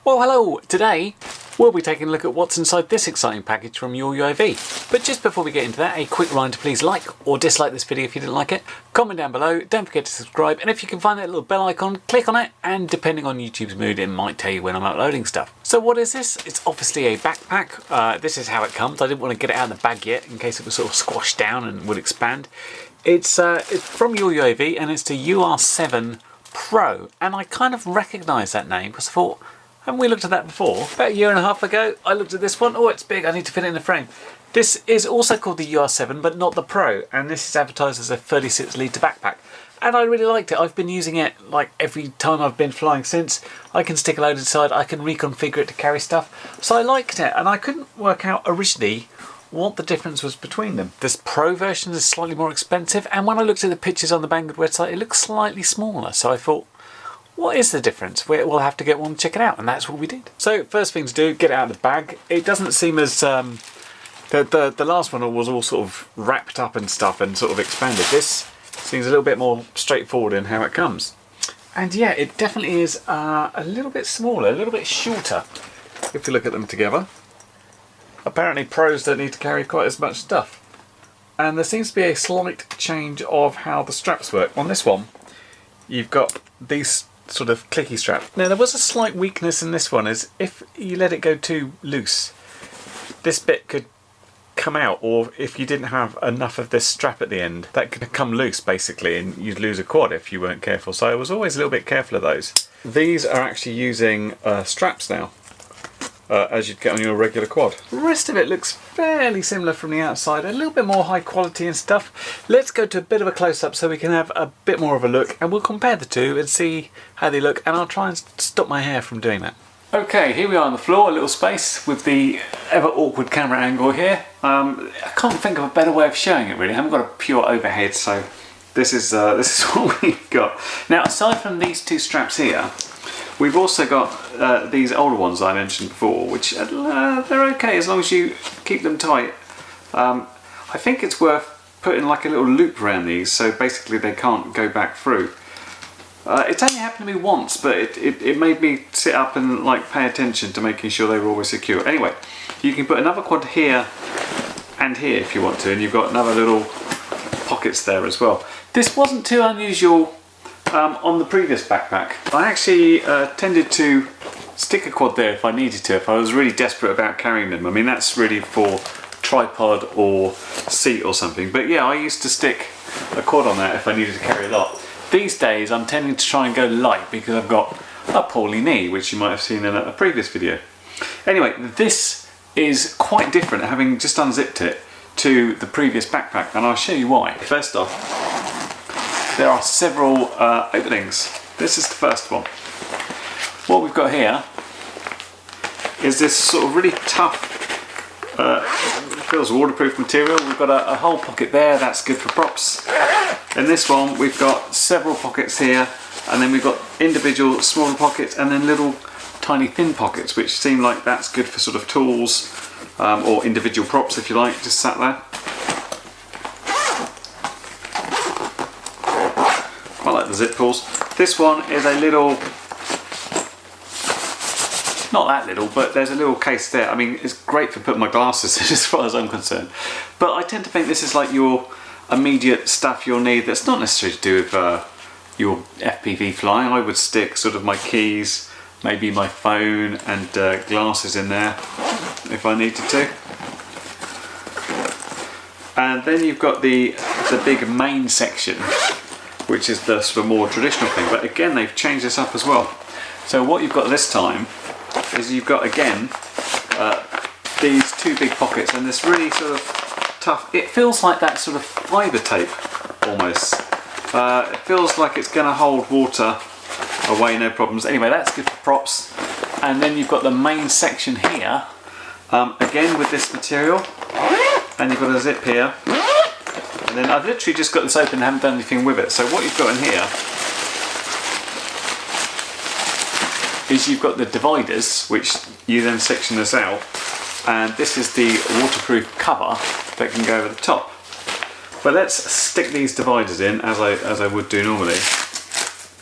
Well, hello! Today we'll be taking a look at what's inside this exciting package from URUAV. But just before we get into that, a quick reminder to please like or dislike this video if you didn't like it. Comment down below, don't forget to subscribe, and if you can find that little bell icon, click on it, and depending on YouTube's mood, it might tell you when I'm uploading stuff. So what is this? It's obviously a backpack. This is how it comes. I didn't want to get it out of the bag yet in case it was sort of squashed down and would expand. It's from URUAV and it's the UR7 Pro, and I kind of recognise that name because I thought, haven't we looked at that before? About a year and a half ago, I looked at this one. Oh, it's big. I need to fit it in the frame. This is also called the UR7, but not the Pro, and this is advertised as a 36-litre backpack. And I really liked it. I've been using it like every time I've been flying since. I can stick a load inside. I can reconfigure it to carry stuff. So I liked it, and I couldn't work out originally what the difference was between them. This Pro version is slightly more expensive, and when I looked at the pictures on the Banggood website, it looks slightly smaller. So I thought, what is the difference? We'll have to get one and check it out, and that's what we did. So first thing to do, get it out of the bag. It doesn't seem as the last one was all sort of wrapped up and stuff and sort of expanded. This seems a little bit more straightforward in how it comes. And yeah, it definitely is a little bit smaller, a little bit shorter if you look at them together. Apparently Pros don't need to carry quite as much stuff. And there seems to be a slight change of how the straps work. On this one, you've got these sort of clicky straps. Now there was a slight weakness in this one, is if you let it go too loose, this bit could come out, or if you didn't have enough of this strap at the end, that could come loose basically and you'd lose a quad if you weren't careful. So I was always a little bit careful of those. These are actually using straps now, as you'd get on your regular quad. The rest of it looks fairly similar from the outside, a little bit more high quality and stuff. Let's go to a bit of a close-up so we can have a bit more of a look, and we'll compare the two and see how they look, and I'll try and stop my hair from doing that. Okay, here we are on the floor, a little space with the ever awkward camera angle here. I can't think of a better way of showing it really. I haven't got a pure overhead, so this is what we've got. Now, aside from these two straps here, we've also got these older ones I mentioned before, which they're okay as long as you keep them tight. I think it's worth putting like a little loop around these, so basically they can't go back through. It's only happened to me once, but it made me sit up and like pay attention to making sure they were always secure. Anyway, you can put another quad here and here if you want to, and you've got another little pockets there as well. This wasn't too unusual on the previous backpack. I actually tended to stick a quad there if I needed to, if I was really desperate about carrying them. I mean, that's really for tripod or seat or something. But yeah, I used to stick a quad on that if I needed to carry a lot. These days I'm tending to try and go light because I've got a poorly knee, which you might have seen in a previous video. Anyway, this is quite different, having just unzipped it, to the previous backpack, and I'll show you why. First off, there are several openings. This is the first one. What we've got here is this sort of really tough, feels waterproof material. We've got a whole pocket there, that's good for props. In this one we've got several pockets here, and then we've got individual smaller pockets and then little tiny thin pockets, which seem like that's good for sort of tools or individual props if you like, just sat there. I like the zip pulls. This one is a little, not that little, but there's a little case there. I mean, it's great for putting my glasses in as far as I'm concerned. But I tend to think this is like your immediate stuff you'll need that's not necessarily to do with your FPV flying. I would stick sort of my keys, maybe my phone and glasses in there if I needed to. And then you've got the big main section, which is the sort of more traditional thing, but again they've changed this up as well. So what you've got this time is you've got again these two big pockets and this really sort of tough, it feels like that sort of fibre tape almost. It feels like it's going to hold water away, no problems. Anyway, that's good for props. And then you've got the main section here, again with this material, and you've got a zip here. And then I've literally just got this open and haven't done anything with it. So what you've got in here is you've got the dividers, which you then section this out, and this is the waterproof cover that can go over the top. But let's stick these dividers in as I would do normally.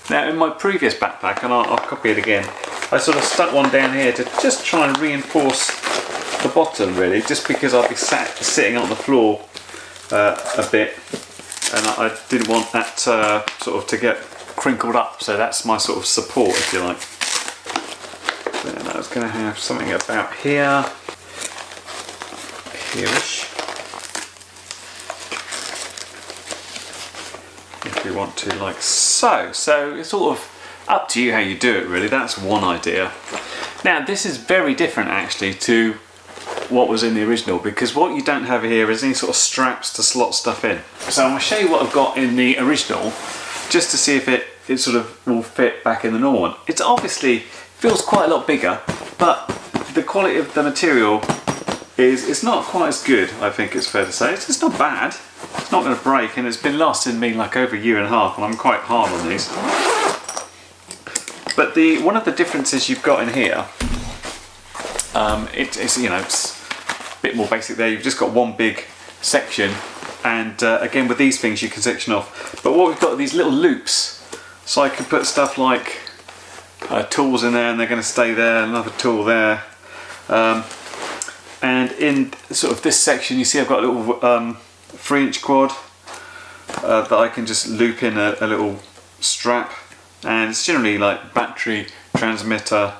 Now in my previous backpack, and I'll copy it again, I sort of stuck one down here to just try and reinforce the bottom, really, just because I'd be sitting on the floor a bit, and I didn't want that sort of to get crinkled up, so that's my sort of support, if you like. Then I was going to have something about here-ish. If you want to, like so. So it's sort of up to you how you do it, really. That's one idea. Now this is very different actually to what was in the original, because what you don't have here is any sort of straps to slot stuff in. So I'm going to show you what I've got in the original, just to see if it sort of will fit back in the normal one. It's obviously feels quite a lot bigger, but the quality of the material it's not quite as good, I think it's fair to say. It's not bad, it's not going to break, and it's been lasting me like over a year and a half, and I'm quite hard on these. But one of the differences you've got in here, it's you know, it's a bit more basic there. You've just got one big section, and again with these things you can section off. But what we've got are these little loops, so I can put stuff like tools in there, and they're going to stay there. Another tool there, and in sort of this section, you see I've got a little 3-inch quad that I can just loop in a little strap. And it's generally like battery, transmitter,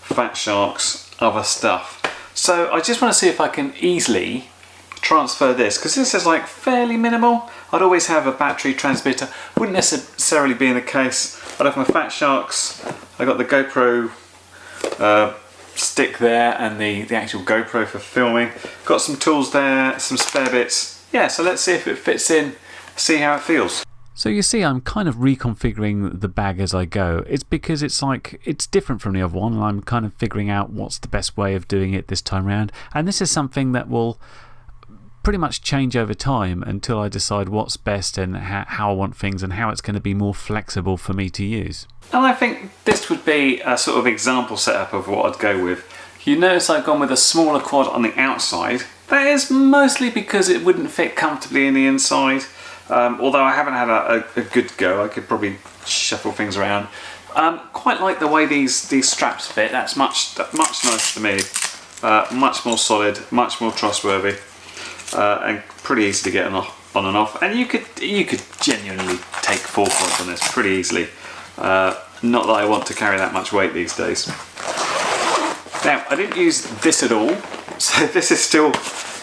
fat sharks, other stuff. So I just want to see if I can easily transfer this, because this is like fairly minimal. I'd always have a battery transmitter, wouldn't necessarily be in the case. I'd have my fat sharks, I got the GoPro stick there and the actual GoPro for filming. Got some tools there, some spare bits. Yeah, so let's see if it fits in, see how it feels. So you see I'm kind of reconfiguring the bag as I go. It's because it's different from the other one, and I'm kind of figuring out what's the best way of doing it this time around. And this is something that will pretty much change over time until I decide what's best and how I want things and how it's going to be more flexible for me to use. And I think this would be a sort of example setup of what I'd go with. You notice I've gone with a smaller quad on the outside. That is mostly because it wouldn't fit comfortably in the inside. Although I haven't had a good go, I could probably shuffle things around. Quite like the way these straps fit. That's much nicer to me. Much more solid, much more trustworthy, and pretty easy to get on and off. And you could genuinely take 4 quads on this pretty easily. Not that I want to carry that much weight these days. Now I didn't use this at all, so this is still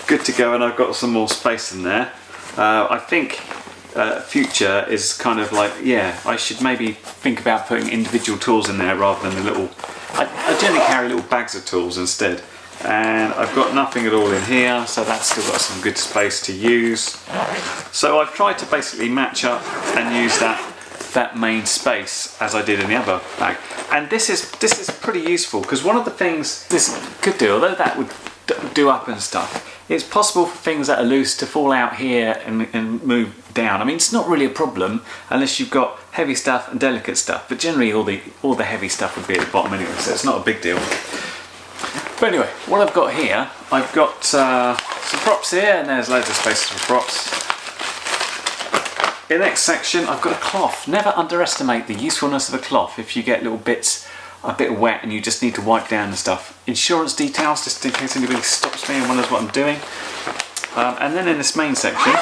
good to go, and I've got some more space in there. I think future is kind of like, yeah, I should maybe think about putting individual tools in there rather than the little, I generally carry little bags of tools instead. And I've got nothing at all in here, so that's still got some good space to use. So I've tried to basically match up and use that main space as I did in the other bag. And this is pretty useful, because one of the things this could do, although that would do up and stuff, it's possible for things that are loose to fall out here and move down. I mean, it's not really a problem unless you've got heavy stuff and delicate stuff, but generally all the heavy stuff would be at the bottom anyway, so it's not a big deal. But anyway, what I've got here, I've got some props here, and there's loads of spaces for props. In the next section, I've got a cloth. Never underestimate the usefulness of a cloth if you get little bits a bit wet and you just need to wipe down the stuff. Insurance details, just in case anybody stops me and wonders what I'm doing. And then in this main section,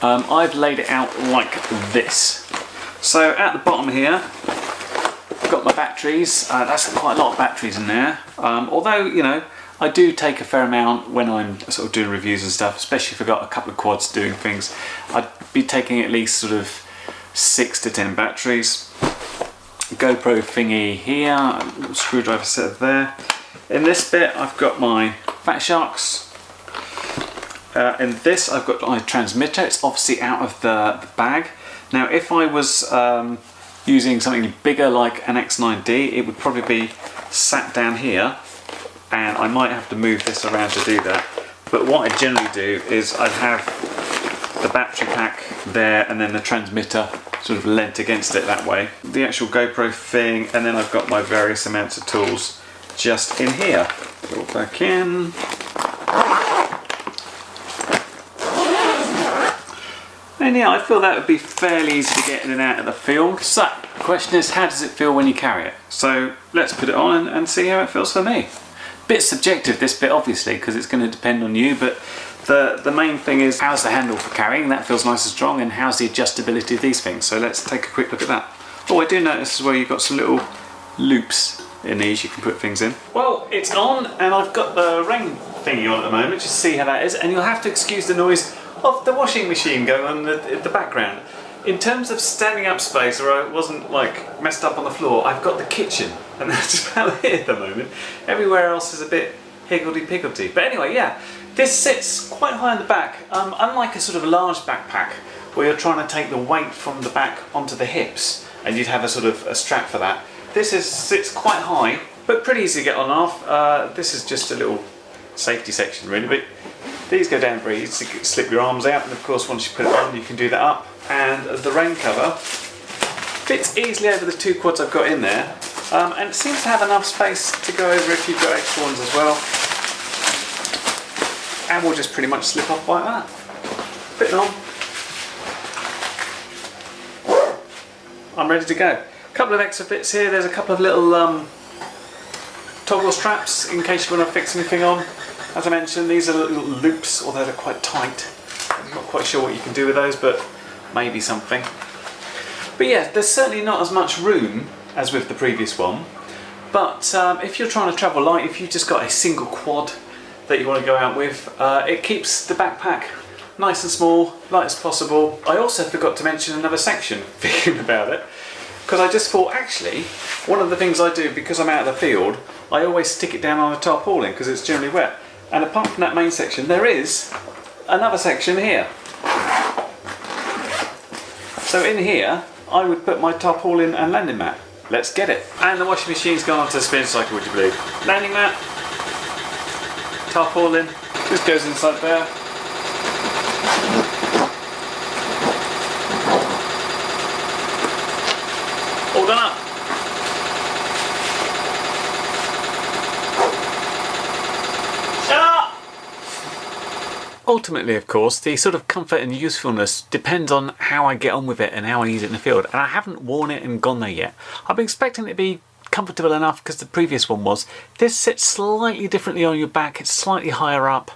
I've laid it out like this. So at the bottom here, I've got my batteries. That's quite a lot of batteries in there. Although, you know, I do take a fair amount when I'm sort of doing reviews and stuff, especially if I've got a couple of quads doing things. I'd be taking at least sort of 6 to 10 batteries. GoPro thingy here, screwdriver set there. In this bit I've got my fat sharks. In this I've got my transmitter. It's obviously out of the bag. Now if I was using something bigger like an X9D, it would probably be sat down here, and I might have to move this around to do that. But what I generally do is I'd have the battery pack there and then the transmitter sort of leant against it that way. The actual GoPro thing, and then I've got my various amounts of tools just in here. Put it all back in. And yeah, I feel that would be fairly easy to get in and out of the field. So, the question is, how does it feel when you carry it? So, let's put it on and see how it feels for me. Bit subjective, this bit, obviously, because it's going to depend on you, but the main thing is, how's the handle for carrying? That feels nice and strong, and how's the adjustability of these things? So let's take a quick look at that. Oh, I do notice as well you've got some little loops in these you can put things in. Well, it's on, and I've got the rain thingy on at the moment, just to see how that is, and you'll have to excuse the noise of the washing machine going on in the background. In terms of standing up space, or I wasn't like messed up on the floor, I've got the kitchen, and that's about it at the moment. Everywhere else is a bit higgledy-piggledy. But anyway, yeah, this sits quite high in the back. Unlike a sort of large backpack, where you're trying to take the weight from the back onto the hips, and you'd have a sort of a strap for that. This sits quite high, but pretty easy to get on and off. This is just a little safety section really, but these go down very easy to slip your arms out, and of course once you put it on you can do that up. And the rain cover fits easily over the 2 quads I've got in there, and it seems to have enough space to go over if you've got extra ones as well, and we'll just pretty much slip off like that. Put it on. I'm ready to go. A couple of extra bits here. There's a couple of little toggle straps in case you want to fix anything on. As I mentioned, these are little loops, although they're quite tight. I'm not quite sure what you can do with those, but maybe something. But yeah, there's certainly not as much room as with the previous one, but if you're trying to travel light, if you've just got a single quad that you want to go out with, it keeps the backpack nice and small, light as possible. I also forgot to mention another section, thinking about it, because I just thought actually one of the things I do, because I'm out of the field, I always stick it down on a tarpaulin because it's generally wet. And apart from that main section, there is another section here. So in here, I would put my tarpaulin and landing mat. Let's get it. And the washing machine's gone onto the spin cycle, would you believe? Landing mat, tarpaulin, this goes inside there. All done up. Ultimately, of course, the sort of comfort and usefulness depends on how I get on with it and how I use it in the field. And I haven't worn it and gone there yet. I've been expecting it to be comfortable enough because the previous one was. This sits slightly differently on your back. It's slightly higher up.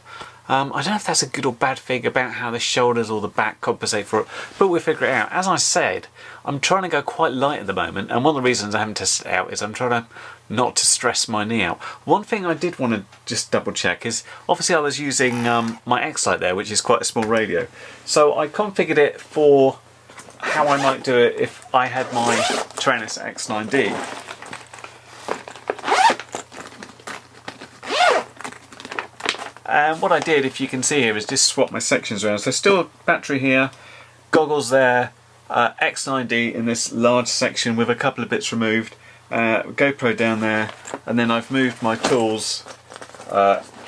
I don't know if that's a good or bad thing about how the shoulders or the back compensate for it, but we'll figure it out. As I said, I'm trying to go quite light at the moment, and one of the reasons I haven't tested it out is I'm trying to not to stress my knee out. One thing I did want to just double check is, obviously I was using my X-Lite there, which is quite a small radio. So I configured it for how I might do it if I had my Taranis X9D. And what I did, if you can see here, is just swap my sections around. So still battery here, goggles there, X9D in this large section with a couple of bits removed, GoPro down there, and then I've moved my tools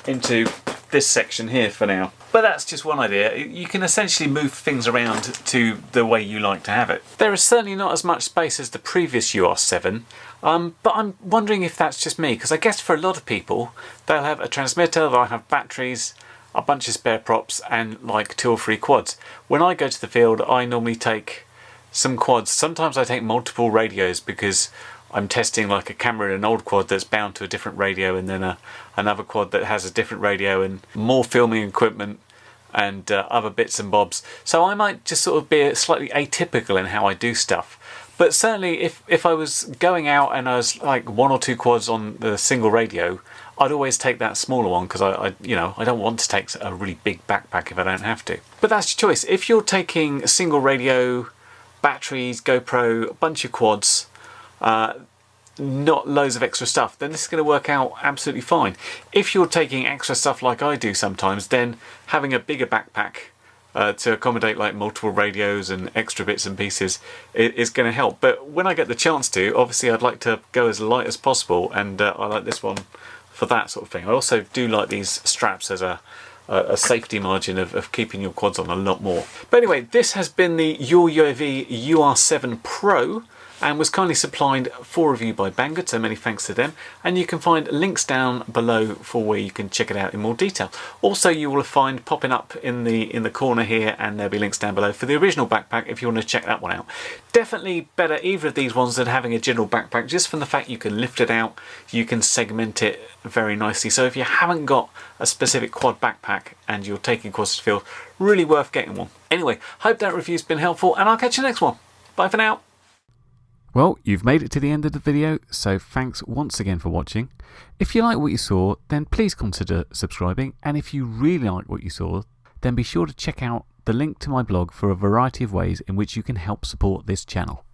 into this section here for now. But that's just one idea. You can essentially move things around to the way you like to have it. There is certainly not as much space as the previous UR7, but I'm wondering if that's just me, because I guess for a lot of people, they'll have a transmitter, they'll have batteries, a bunch of spare props, and like 2 or 3 quads. When I go to the field, I normally take some quads. Sometimes I take multiple radios because I'm testing like a camera in an old quad that's bound to a different radio, and then another quad that has a different radio and more filming equipment and other bits and bobs. So I might just sort of be slightly atypical in how I do stuff. But certainly if I was going out and I was like 1 or 2 quads on the single radio, I'd always take that smaller one because I don't want to take a really big backpack if I don't have to. But that's your choice. If you're taking a single radio, batteries, GoPro, a bunch of quads, not loads of extra stuff, then this is going to work out absolutely fine. If you're taking extra stuff like I do sometimes, then having a bigger backpack to accommodate like multiple radios and extra bits and pieces is going to help. But when I get the chance to, obviously I'd like to go as light as possible, and I like this one for that sort of thing. I also do like these straps as a safety margin of keeping your quads on a lot more. But anyway, this has been the URUAV UR7 Pro. and was kindly supplied for review by Banggood, so many thanks to them. And you can find links down below for where you can check it out in more detail. Also, you will find popping up in the corner here, and there'll be links down below for the original backpack if you want to check that one out. Definitely better either of these ones than having a general backpack, just from the fact you can lift it out, you can segment it very nicely. So if you haven't got a specific quad backpack and you're taking across the field, really worth getting one. Anyway, hope that review's been helpful, and I'll catch you next one. Bye for now. Well, you've made it to the end of the video, so thanks once again for watching. If you like what you saw, then please consider subscribing, and if you really like what you saw, then be sure to check out the link to my blog for a variety of ways in which you can help support this channel.